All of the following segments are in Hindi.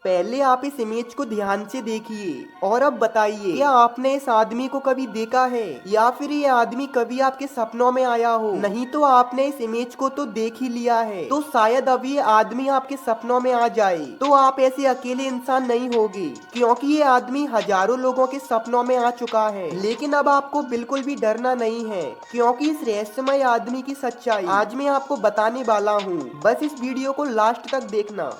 पहले आप इस इमेज को ध्यान से देखिए और अब बताइए, क्या आपने इस आदमी को कभी देखा है या फिर ये आदमी कभी आपके सपनों में आया हो? नहीं तो आपने इस इमेज को तो देख ही लिया है, तो शायद अब ये आदमी आपके सपनों में आ जाए तो आप ऐसे अकेले इंसान नहीं होगे, क्योंकि ये आदमी हजारों लोगों के सपनों में आ चुका है। लेकिन अब आपको बिल्कुल भी डरना नहीं है, क्योंकि इस रहस्यमय आदमी की सच्चाई आज मैं आपको बताने वाला हूँ। बस इस वीडियो को लास्ट तक देखना।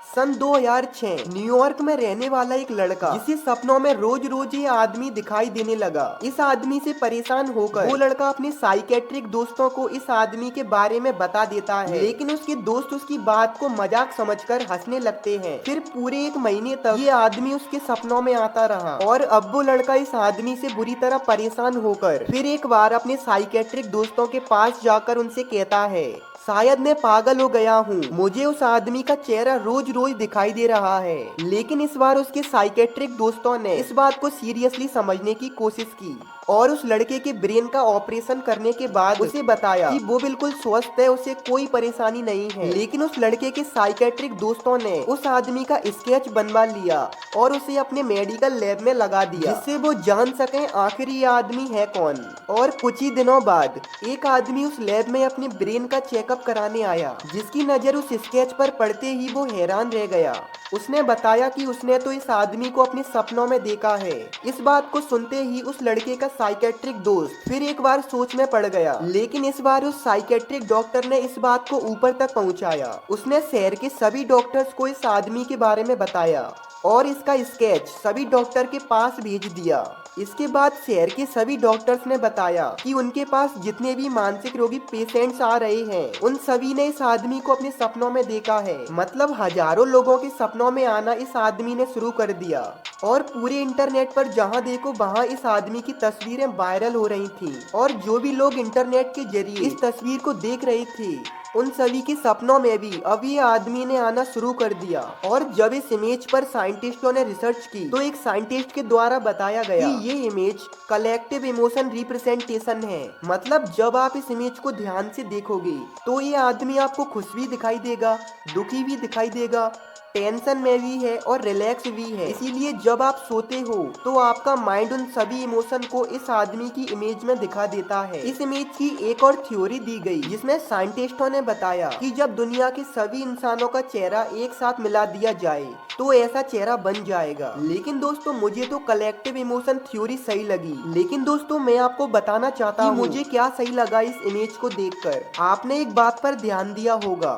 सन 2006 न्यूयॉर्क में रहने वाला एक लड़का, जिसे सपनों में रोज रोज ये आदमी दिखाई देने लगा। इस आदमी से परेशान होकर वो लड़का अपने साइकेट्रिक दोस्तों को इस आदमी के बारे में बता देता है, लेकिन उसके दोस्त उसकी बात को मजाक समझकर हंसने लगते हैं। फिर पूरे एक महीने तक ये आदमी उसके सपनों में आता रहा और अब वो लड़का इस आदमी से बुरी तरह परेशान होकर फिर एक बार अपने साइकेट्रिक दोस्तों के पास जाकर उनसे कहता है, शायद मैं पागल हो गया हूँ, मुझे उस आदमी का चेहरा रोज रोज दिखाई दे रहा है। लेकिन इस बार उसके साइकेट्रिक दोस्तों ने इस बात को सीरियसली समझने की कोशिश की और उस लड़के के ब्रेन का ऑपरेशन करने के बाद उसे बताया कि वो बिल्कुल स्वस्थ है, उसे कोई परेशानी नहीं है। लेकिन उस लड़के के साइकेट्रिक दोस्तों ने उस आदमी का स्केच बनवा लिया और उसे अपने मेडिकल लैब में लगा दिया, जिससे वो जान सकें आखिर ये आदमी है कौन। और कुछ ही दिनों बाद एक आदमी उस लैब में अपने ब्रेन का चेकअप कराने आया, जिसकी नजर उस स्केच पर पड़ते ही वो हैरान रह गया। उसने बताया कि उसने तो इस आदमी को अपने सपनों में देखा है। इस बात को सुनते ही उस लड़के का साइकेट्रिक दोस्त फिर एक बार सोच में पड़ गया, लेकिन इस बार उस साइकेट्रिक डॉक्टर ने इस बात को ऊपर तक पहुंचाया। उसने शहर के सभी डॉक्टर्स को इस आदमी के बारे में बताया और इसका स्केच सभी डॉक्टर के पास भेज दिया। इसके बाद शहर के सभी डॉक्टर्स ने बताया कि उनके पास जितने भी मानसिक रोगी पेशेंट्स आ रहे हैं, उन सभी ने इस आदमी को अपने सपनों में देखा है। मतलब हजारों लोगों के सपनों में आना इस आदमी ने शुरू कर दिया और पूरे इंटरनेट पर जहां देखो वहां इस आदमी की तस्वीरें वायरल हो रही थी। और जो भी लोग इंटरनेट के जरिए इस तस्वीर को देख रहे थे, उन सभी के सपनों में भी अब ये आदमी ने आना शुरू कर दिया। और जब इस इमेज पर साइंटिस्टों ने रिसर्च की तो एक साइंटिस्ट के द्वारा बताया गया कि ये इमेज कलेक्टिव इमोशन रिप्रेजेंटेशन है। मतलब जब आप इस इमेज को ध्यान से देखोगे तो ये आदमी आपको खुश भी दिखाई देगा, दुखी भी दिखाई देगा, टेंशन में भी है और रिलैक्स भी है। इसीलिए जब आप सोते हो तो आपका माइंड उन सभी इमोशन को इस आदमी की इमेज में दिखा देता है। इस इमेज की एक और थ्योरी दी गई, जिसमें साइंटिस्टों ने बताया कि जब दुनिया के सभी इंसानों का चेहरा एक साथ मिला दिया जाए तो ऐसा चेहरा बन जाएगा। लेकिन दोस्तों मुझे तो कलेक्टिव इमोशन थ्योरी सही लगी। लेकिन दोस्तों मैं आपको बताना चाहता हूँ मुझे क्या सही लगा इस इमेज को देखकर। आपने एक बात पर ध्यान दिया होगा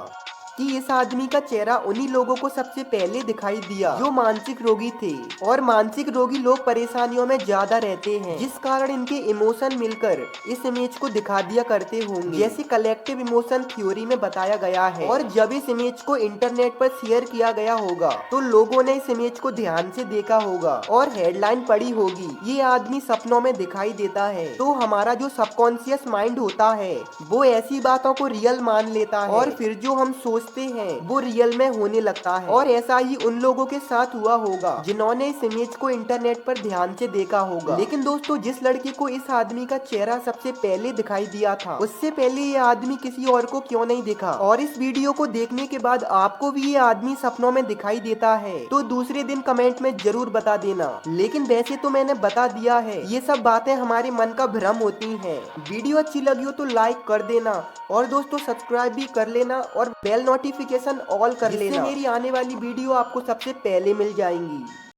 कि इस आदमी का चेहरा उन्हीं लोगों को सबसे पहले दिखाई दिया जो मानसिक रोगी थे। और मानसिक रोगी लोग परेशानियों में ज्यादा रहते हैं, जिस कारण इनके इमोशन मिलकर इस इमेज को दिखा दिया करते होंगे, जैसे कलेक्टिव इमोशन थ्योरी में बताया गया है। और जब इस इमेज को इंटरनेट पर शेयर किया गया होगा तो लोगों ने इस इमेज को ध्यान से देखा होगा और हेडलाइन पढ़ी होगी, ये आदमी सपनों में दिखाई देता है। तो हमारा जो सबकॉन्शियस माइंड होता है वो ऐसी बातों को रियल मान लेता है और फिर जो हम सोचते हैं वो रियल में होने लगता है। और ऐसा ही उन लोगों के साथ हुआ होगा जिन्होंने इस इमेज को इंटरनेट पर ध्यान से देखा होगा। लेकिन दोस्तों जिस लड़के को इस आदमी का चेहरा सबसे पहले दिखाई दिया था, उससे पहले ये आदमी किसी और को क्यों नहीं दिखा? और इस वीडियो को देखने के बाद आपको भी ये आदमी सपनों में दिखाई देता है तो दूसरे दिन कमेंट में जरूर बता देना। लेकिन वैसे तो मैंने बता दिया है, ये सब बातें हमारे मन का भ्रम होती हैं। वीडियो अच्छी लगी हो तो लाइक कर देना और दोस्तों सब्सक्राइब भी कर लेना और बेल नोटिफिकेशन ऑल कर लेना, जिससे मेरी आने वाली वीडियो आपको सबसे पहले मिल जाएंगी।